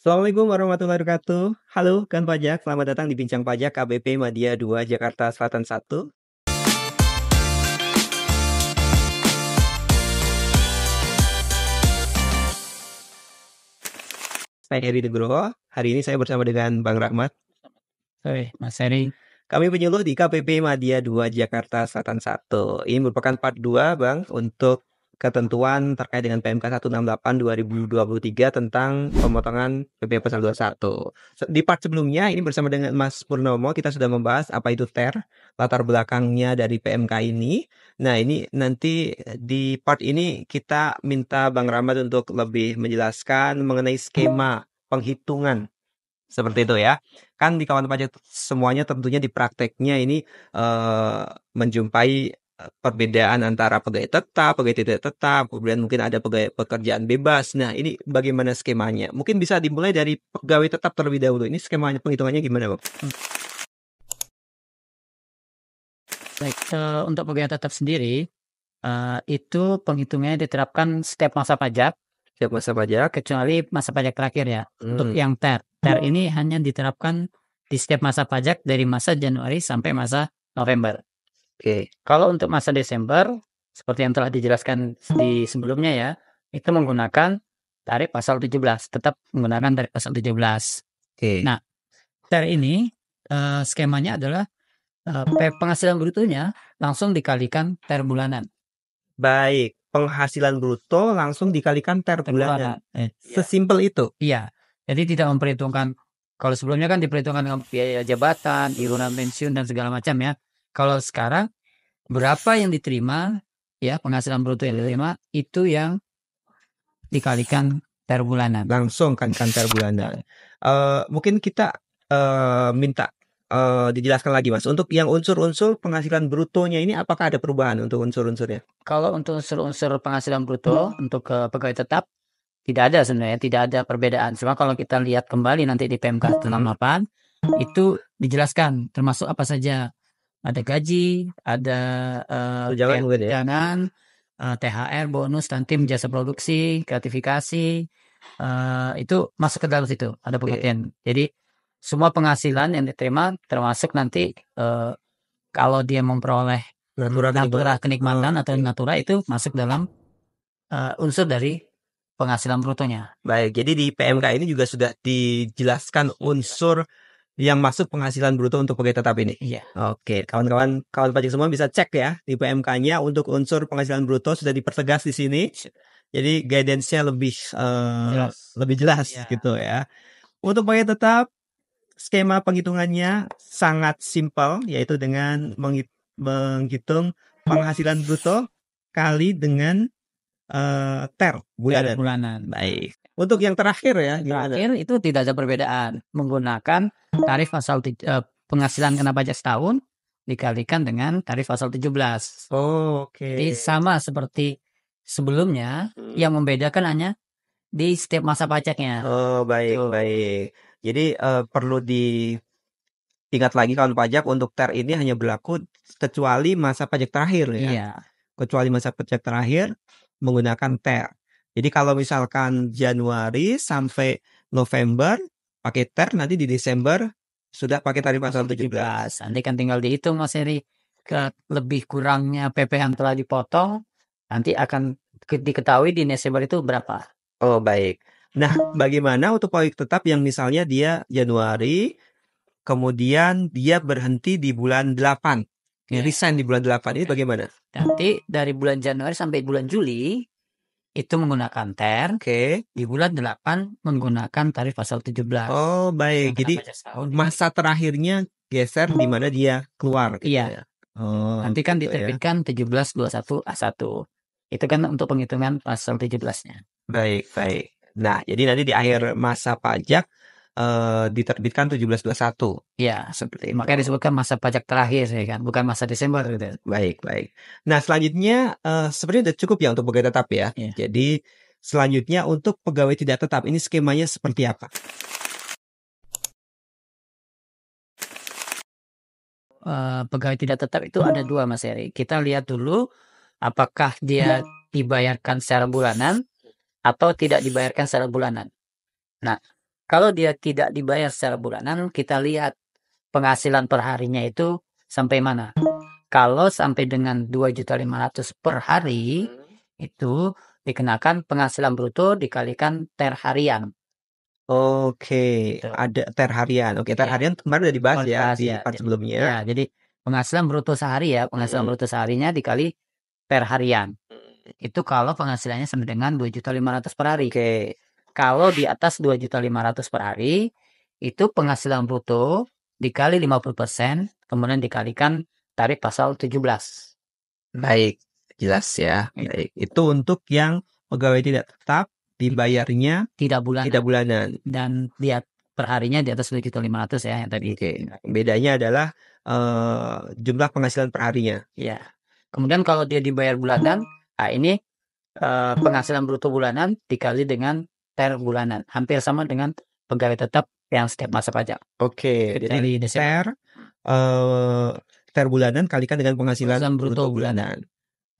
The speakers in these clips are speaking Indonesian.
Assalamualaikum warahmatullahi wabarakatuh. Halo, kan pajak. Selamat datang di Bincang Pajak KBP Madya 2 Jakarta Selatan 1. Saya Heri Nugroho. Hari ini saya bersama dengan Bang Rahmat. Sorry, Mas Heri. Kami penyuluh di KPP Madya 2 Jakarta Selatan 1. Ini merupakan part 2, Bang, untuk ketentuan terkait dengan PMK 168 2023 tentang pemotongan PP pasal 21. Di part sebelumnya ini bersama dengan Mas Purnomo kita sudah membahas apa itu TER, latar belakangnya dari PMK ini. Nah, ini nanti di part ini kita minta Bang Rahmat untuk lebih menjelaskan mengenai skema penghitungan seperti itu ya. Kan di kawan pajak semuanya tentunya di prakteknya ini menjumpai perbedaan antara pegawai tetap, pegawai tidak tetap, kemudian mungkin ada pegawai pekerjaan bebas. Nah, ini bagaimana skemanya? Mungkin bisa dimulai dari pegawai tetap terlebih dahulu. Ini skemanya penghitungannya gimana, Bang? Baik, untuk pegawai tetap sendiri, itu penghitungannya diterapkan setiap masa pajak, Setiap masa pajak. kecuali masa pajak terakhir ya. Untuk yang TER. TER ini hanya diterapkan di setiap masa pajak dari masa Januari sampai masa November. Oke. Kalau untuk masa Desember, seperti yang telah dijelaskan di sebelumnya ya, itu menggunakan tarif pasal 17, tetap menggunakan tarif pasal 17. Oke. Nah, TER ini skemanya adalah penghasilan brutonya langsung dikalikan TER bulanan. Baik, penghasilan bruto langsung dikalikan TER bulanan. Sesimpel itu. Iya. Jadi tidak memperhitungkan, kalau sebelumnya kan diperhitungkan dengan biaya jabatan, iuran pensiun dan segala macam ya. Kalau sekarang berapa yang diterima ya, penghasilan bruto yang diterima itu yang dikalikan TER bulanan. Langsung kan TER bulanan. Mungkin kita minta dijelaskan lagi, Mas. Untuk yang unsur-unsur penghasilan brutonya ini apakah ada perubahan untuk unsur-unsurnya? Kalau untuk unsur-unsur penghasilan bruto untuk pegawai tetap tidak ada sebenarnya, tidak ada perbedaan. Cuma kalau kita lihat kembali nanti di PMK 168 itu dijelaskan termasuk apa saja. Ada gaji, ada Tunjangan mungkin ya? tunjangan, THR, bonus, dan tim jasa produksi, gratifikasi, itu masuk ke dalam situ, ada pengertian. Jadi semua penghasilan yang diterima termasuk nanti kalau dia memperoleh natura kenikmatan atau natura itu masuk dalam unsur dari penghasilan brutonya. Baik, jadi di PMK ini juga sudah dijelaskan unsur yang masuk penghasilan bruto untuk pegawai tetap ini. Iya. Oke, kawan pajak semua bisa cek ya di PMK-nya untuk unsur penghasilan bruto sudah dipertegas di sini. Jadi guidance-nya lebih jelas Ya. gitu ya. Untuk pegawai tetap skema penghitungannya sangat simpel, yaitu dengan menghitung penghasilan bruto kali dengan TER bulanan. Baik. Untuk yang terakhir ya, Terakhir itu tidak ada perbedaan, menggunakan tarif pasal penghasilan kena pajak setahun dikalikan dengan tarif pasal 17. Oh, oke. Jadi sama seperti sebelumnya, yang membedakan hanya di setiap masa pajaknya. Oh, baik. Jadi perlu diingat lagi kawan pajak untuk TER ini hanya berlaku kecuali masa pajak terakhir ya. Iya. Kecuali masa pajak terakhir menggunakan TER. Jadi kalau misalkan Januari sampai November pakai TER, nanti di Desember sudah pakai tarif pasal 17. Nanti kan tinggal dihitung Mas Heri, ke lebih kurangnya PP yang telah dipotong nanti akan diketahui di Desember itu berapa. Oh, baik. Nah, bagaimana untuk pegawai tetap yang misalnya dia Januari, kemudian dia berhenti di bulan 8, resign di bulan 8, ini bagaimana? Nanti dari bulan Januari sampai bulan Juli itu menggunakan TER. Oke. Di bulan 8 menggunakan tarif pasal 17. Oh, baik. Jadi masa terakhirnya geser di mana dia keluar gitu iya. ya. Oh, nanti kan gitu ya. diterbitkan 1721A1. Itu kan untuk penghitungan pasal 17-nya. Baik. Nah, jadi nanti di akhir masa pajak diterbitkan 1721. Iya, Seperti itu. makanya disebutkan masa pajak terakhir ya kan, bukan masa Desember gitu. Baik. Nah, selanjutnya sebenarnya udah cukup ya untuk pegawai tetap ya. Iya. Jadi selanjutnya untuk pegawai tidak tetap ini skemanya seperti apa? Pegawai tidak tetap itu ada dua Mas Heri. Kita lihat dulu apakah dia dibayarkan secara bulanan atau tidak dibayarkan secara bulanan. Nah, Kalau dia tidak dibayar secara bulanan, kita lihat penghasilan per harinya itu sampai mana. Kalau sampai dengan 2.500.000 per hari, itu dikenakan penghasilan bruto dikalikan TER harian. Oke, Gitu. ada TER harian. Oke, TER Ya, harian kemarin udah dibahas ya dibahas di ya. part sebelumnya. Ya, jadi penghasilan bruto sehari ya, penghasilan Mm-mm. bruto seharinya dikali TER harian. Itu kalau penghasilannya sampai dengan 2.500.000 per hari. Oke, Kalau di atas 2.500.000 per hari, itu penghasilan bruto dikali 50%, kemudian dikalikan tarif pasal 17. baik, jelas ya. Itu Baik, itu untuk yang pegawai tidak tetap dibayarnya tidak bulanan. tidak bulanan. Dan dia per harinya di atas 2.500.000 ya yang tadi. Oke, bedanya adalah jumlah penghasilan per harinya. Ya. Kemudian kalau dia dibayar bulanan, nah ini penghasilan bruto bulanan dikali dengan TER bulanan. Hampir sama dengan pegawai tetap yang setiap masa pajak. Oke, jadi Dari Desember. eh, TER bulanan kalikan dengan penghasilan Penghasilan bruto bruto bulanan.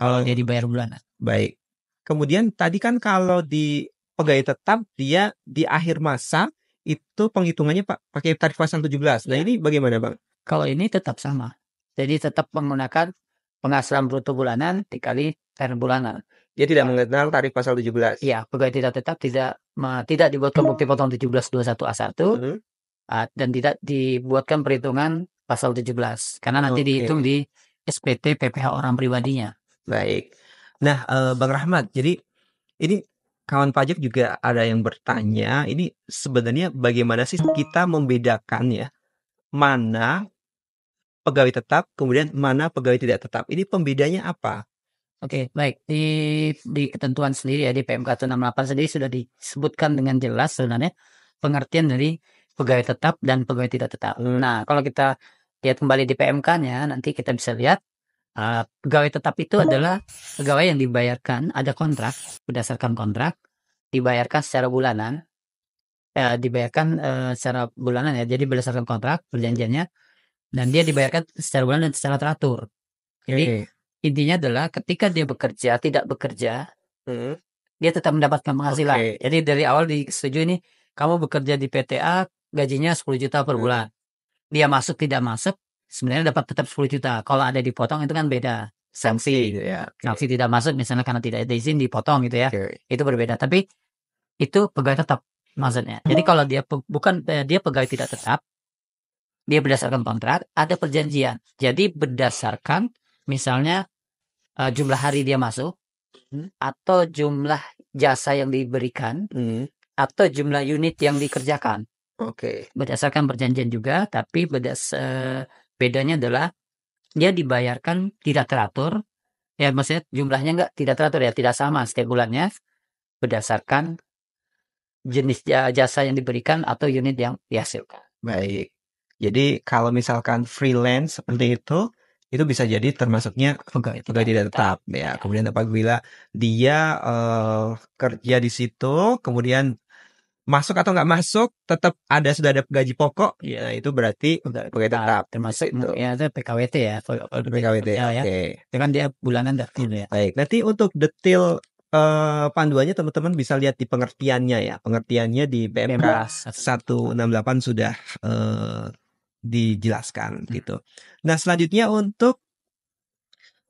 Kalau dia dibayar bulanan. Baik. Kemudian tadi kan kalau di pegawai tetap dia di akhir masa itu penghitungannya Pak pakai tarif pasal 17. Nah, Ya. ini bagaimana, Bang? Kalau ini tetap sama. Jadi tetap menggunakan penghasilan bruto bulanan dikali TER bulanan. Dia tidak mengenal tarif pasal 17. Iya, pegawai tidak tetap tidak dibuatkan bukti potong 1721A1 Mhm. dan tidak dibuatkan perhitungan pasal 17 karena nanti Oke. dihitung di SPT PPh orang pribadinya. Baik. Nah, Bang Rahmat, jadi ini kawan pajak juga ada yang bertanya, ini sebenarnya bagaimana sih kita membedakan ya, mana pegawai tetap, kemudian mana pegawai tidak tetap. Ini pembedanya apa? Oke, baik. Di ketentuan sendiri ya di PMK 168 sendiri sudah disebutkan dengan jelas sebenarnya pengertian dari pegawai tetap dan pegawai tidak tetap. Nah, kalau kita lihat kembali di PMK-nya, nanti kita bisa lihat pegawai tetap itu adalah pegawai yang dibayarkan, ada kontrak, berdasarkan kontrak, dibayarkan secara bulanan, secara bulanan ya, jadi berdasarkan kontrak, perjanjiannya, dan dia dibayarkan secara bulanan dan secara teratur. Jadi Oke. intinya adalah ketika dia bekerja, tidak bekerja, Mhm. dia tetap mendapatkan penghasilan. Oke. Jadi dari awal disetujui nih, kamu bekerja di PTA, gajinya 10 juta per bulan. Dia masuk tidak masuk, sebenarnya dapat tetap 10 juta. Kalau ada dipotong itu kan beda. Sanksi Sanksi. gitu ya. Oke. Sanksi tidak masuk misalnya karena tidak ada izin dipotong gitu ya. Oke. Itu berbeda. Tapi itu pegawai tetap maksudnya. Jadi kalau dia dia pegawai tidak tetap, dia berdasarkan kontrak, ada perjanjian. Jadi berdasarkan misalnya jumlah hari dia masuk, atau jumlah jasa yang diberikan, Mhm. atau jumlah unit yang dikerjakan. Oke. Berdasarkan perjanjian juga, tapi bedanya adalah dia dibayarkan tidak teratur, ya maksudnya jumlahnya tidak teratur ya, tidak sama setiap bulannya, berdasarkan jenis jasa yang diberikan atau unit yang dihasilkan. Baik. Jadi kalau misalkan freelance seperti itu bisa jadi termasuknya Pegawai pegawai tidak tetap ya. Kemudian apabila dia kerja di situ, kemudian masuk atau nggak masuk, tetap sudah ada gaji pokok, ya itu berarti pegawai tetap. Termasuk Itu. ya itu PKWT ya. PKWT. Ya, ya. Oke. Itu kan dia bulanan gitu ya. Baik. Nanti untuk detail panduannya teman-teman bisa lihat di pengertiannya ya. Pengertiannya di PMK 168 sudah dijelaskan gitu. Nah, selanjutnya untuk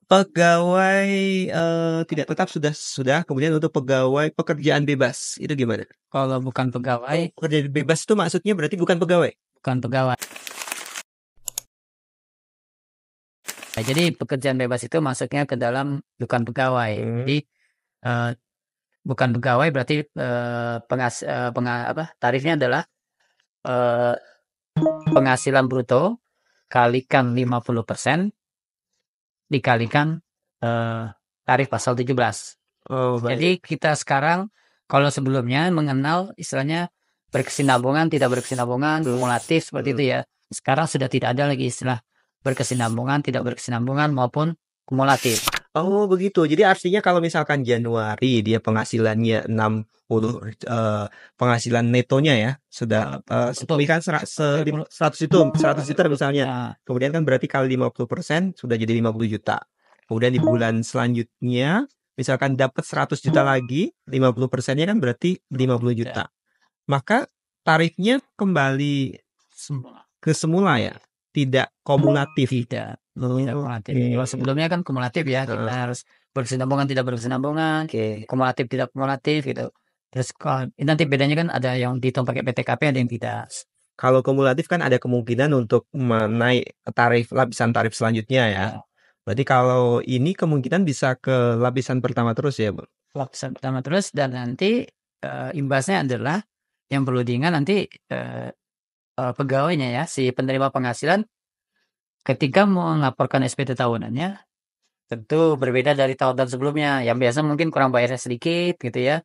pegawai tidak tetap sudah. Kemudian untuk pegawai pekerjaan bebas itu gimana? Kalau bukan pegawai, Pekerjaan bebas itu maksudnya berarti bukan pegawai. bukan pegawai. Nah, jadi pekerjaan bebas itu masuknya ke dalam bukan pegawai. Jadi bukan pegawai berarti tarifnya adalah penghasilan bruto kalikan 50% dikalikan tarif pasal 17. Oh, baik. Jadi kita sekarang kalau sebelumnya mengenal istilahnya berkesinambungan, tidak berkesinambungan, kumulatif seperti itu ya. Sekarang sudah tidak ada lagi istilah berkesinambungan, tidak berkesinambungan maupun kumulatif. Oh, begitu. Jadi artinya kalau misalkan Januari dia penghasilannya 60 penghasilan netonya ya sudah kan 100 itu 100 juta misalnya. Nah, Kemudian kan berarti kali 50% sudah jadi 50 juta. Kemudian di bulan selanjutnya misalkan dapat 100 juta lagi, 50%-nya kan berarti 50 juta. Maka tarifnya kembali semua. ke semula ya, tidak kumulatif. Tidak Oh, kumulatif. oke. Kalau sebelumnya kan kumulatif ya, kita harus berkesinambungan tidak berkesinambungan, Oke. kumulatif tidak kumulatif gitu. Terus nanti bedanya kan ada yang dihitung pakai PTKP, ada yang tidak. Kalau kumulatif kan ada kemungkinan untuk menaik lapisan tarif selanjutnya ya. Ya, Berarti kalau ini kemungkinan bisa ke lapisan pertama terus ya, Bang? lapisan pertama terus, dan nanti imbasnya adalah yang perlu diingat nanti pegawainya ya, si penerima penghasilan ketika melaporkan SPT tahunannya tentu berbeda dari tahun-tahun sebelumnya. Yang biasa mungkin kurang bayarnya sedikit gitu ya.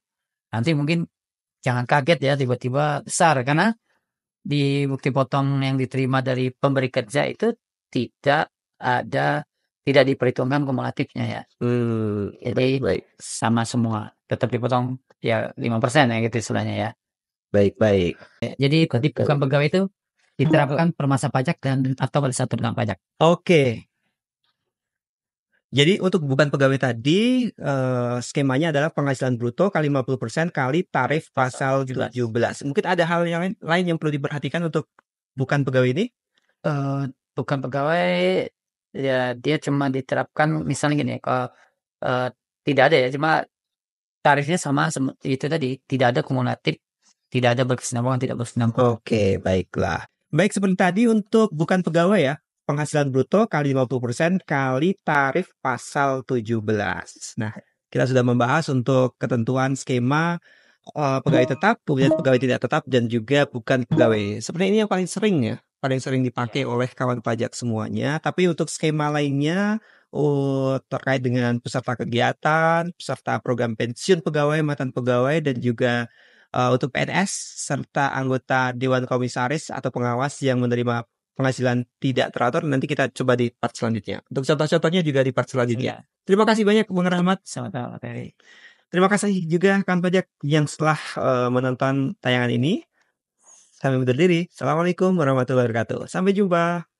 Nanti mungkin jangan kaget ya tiba-tiba besar, karena di bukti potong yang diterima dari pemberi kerja itu tidak ada, tidak diperhitungkan kumulatifnya ya. Jadi Baik. sama semua, tetap dipotong ya 5% ya gitu istilahnya ya. Baik. Jadi bukan pegawai itu diterapkan per masa pajak dan atau pada saat tenggang pajak. Oke. Jadi untuk bukan pegawai tadi, skemanya adalah penghasilan bruto kali 50% kali tarif pasal 17. Mungkin ada hal yang lain yang perlu diperhatikan untuk bukan pegawai ini? Bukan pegawai ya, dia cuma diterapkan misalnya gini ya, kalau tidak ada ya, cuma tarifnya sama itu tadi, tidak ada kumulatif, tidak ada berkesinambungan, tidak berkesinambungan. Oke, baiklah. Baik, seperti tadi untuk bukan pegawai ya, penghasilan bruto kali 50% kali tarif pasal 17. Nah, kita sudah membahas untuk ketentuan skema pegawai tetap, kemudian pegawai tidak tetap, dan juga bukan pegawai. Seperti ini yang paling sering ya, paling sering dipakai oleh kawan pajak semuanya. Tapi untuk skema lainnya, terkait dengan peserta kegiatan, peserta program pensiun pegawai, mantan pegawai, dan juga untuk PNS, serta anggota Dewan Komisaris atau pengawas yang menerima penghasilan tidak teratur, nanti kita coba di part selanjutnya. Untuk contoh-contohnya juga di part selanjutnya. Terima kasih banyak Bung Rahmat. Sama-sama, Terry. Terima kasih juga kawan pajak yang setelah menonton tayangan ini. Sampai undur diri. Assalamualaikum warahmatullahi wabarakatuh. Sampai jumpa.